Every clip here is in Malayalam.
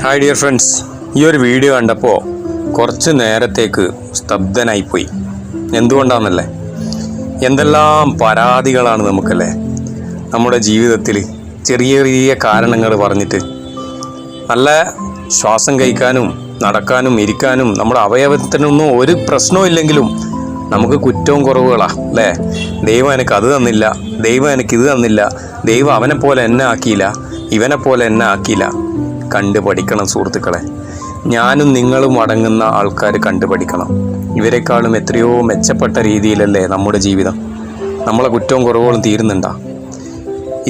ഹായ് ഡിയർ ഫ്രണ്ട്സ്, ഈ ഒരു വീഡിയോ കണ്ടപ്പോൾ കുറച്ച് നേരത്തേക്ക് സ്തബ്ധനായിപ്പോയി. എന്തുകൊണ്ടാണെന്നല്ലേ, എന്തെല്ലാം പരാതികളാണ് നമുക്കല്ലേ നമ്മുടെ ജീവിതത്തിൽ. ചെറിയ ചെറിയ കാരണങ്ങൾ പറഞ്ഞിട്ട് നല്ല ശ്വാസം കഴിക്കാനും നടക്കാനും ഇരിക്കാനും നമ്മുടെ അവയവത്തിനൊന്നും ഒരു പ്രശ്നവും ഇല്ലെങ്കിലും നമുക്ക് കുറ്റവും കുറവുകളാണ് അല്ലേ. ദൈവം എനിക്ക് അത് തന്നില്ല, ദൈവം എനിക്ക് ഇത് തന്നില്ല, ദൈവം അവനെ പോലെ എന്നെ ആക്കിയില്ല, ഇവനെ പോലെ എന്നെ ആക്കിയില്ല. കണ്ടുപഠിക്കണം സുഹൃത്തുക്കളെ. ഞാനും നിങ്ങളും അടങ്ങുന്ന ആൾക്കാർ കണ്ടുപഠിക്കണം. ഇവരെക്കാളും എത്രയോ മെച്ചപ്പെട്ട രീതിയിലല്ലേ നമ്മുടെ ജീവിതം. നമ്മളെ കുറ്റവും കുറവുകളും തീരുന്നുണ്ടോ?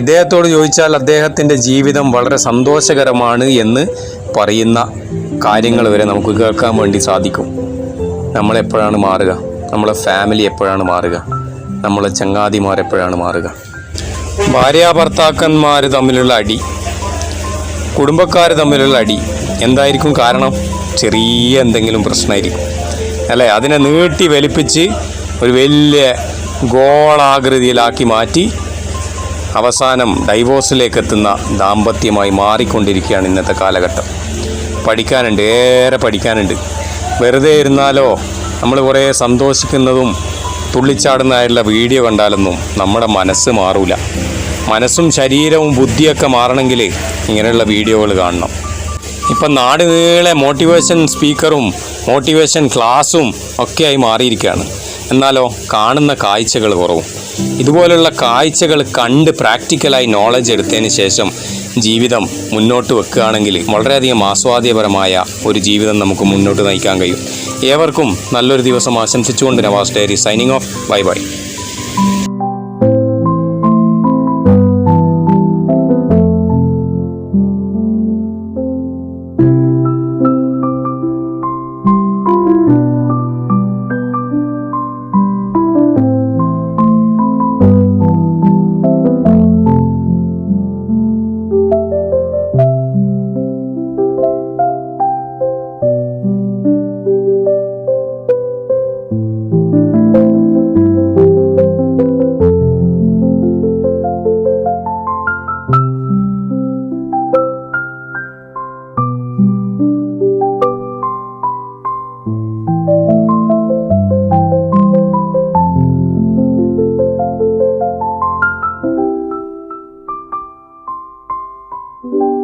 ഇദ്ദേഹത്തോട് ചോദിച്ചാൽ അദ്ദേഹത്തിൻ്റെ ജീവിതം വളരെ സന്തോഷകരമാണ് എന്ന് പറയുന്ന കാര്യങ്ങൾ വരെ നമുക്ക് കേൾക്കാൻ വേണ്ടി സാധിക്കും. നമ്മളെപ്പോഴാണ് മാറുക? നമ്മളെ ഫാമിലി എപ്പോഴാണ് മാറുക? നമ്മളെ ചങ്ങാതിമാരെപ്പോഴാണ് മാറുക? ഭാര്യാഭർത്താക്കന്മാർ തമ്മിലുള്ള അടി, കുടുംബക്കാർ തമ്മിലുള്ള അടി എന്തായിരിക്കും കാരണം? ചെറിയ എന്തെങ്കിലും പ്രശ്നമായിരിക്കും അല്ലേ. അതിനെ നീട്ടി വലിപ്പിച്ച് ഒരു വലിയ ഗോളാകൃതിയിലാക്കി മാറ്റി അവസാനം ഡൈവോഴ്സിലേക്ക് എത്തുന്ന ദാമ്പത്യമായി മാറിക്കൊണ്ടിരിക്കുകയാണ് ഇന്നത്തെ കാലഘട്ടം. പഠിക്കാനുണ്ട്, ഏറെ പഠിക്കാനുണ്ട്. വെറുതെ ഇരുന്നാലോ നമ്മൾ കുറേ സന്തോഷിക്കുന്നതും തുള്ളിച്ചാടുന്നതായിട്ടുള്ള വീഡിയോ കണ്ടാലൊന്നും നമ്മുടെ മനസ്സ് മാറൂല. മനസ്സും ശരീരവും ബുദ്ധിയൊക്കെ മാറണമെങ്കിൽ ഇങ്ങനെയുള്ള വീഡിയോകൾ കാണണം. ഇപ്പം നാട് നീളെ മോട്ടിവേഷൻ സ്പീക്കറും മോട്ടിവേഷൻ ക്ലാസ്സും ഒക്കെയായി മാറിയിരിക്കുകയാണ്. എന്നാലോ കാണുന്ന കാഴ്ചകൾ കുറവും. ഇതുപോലുള്ള കാഴ്ചകൾ കണ്ട് പ്രാക്ടിക്കലായി നോളജ് എടുത്തതിന് ശേഷം ജീവിതം മുന്നോട്ട് വെക്കുകയാണെങ്കിൽ വളരെയധികം ആസ്വാദ്യപരമായ ഒരു ജീവിതം നമുക്ക് മുന്നോട്ട് നയിക്കാൻ കഴിയും. ഏവർക്കും നല്ലൊരു ദിവസം ആശംസിച്ചുകൊണ്ട് Navas diary signing off. Bye bye. you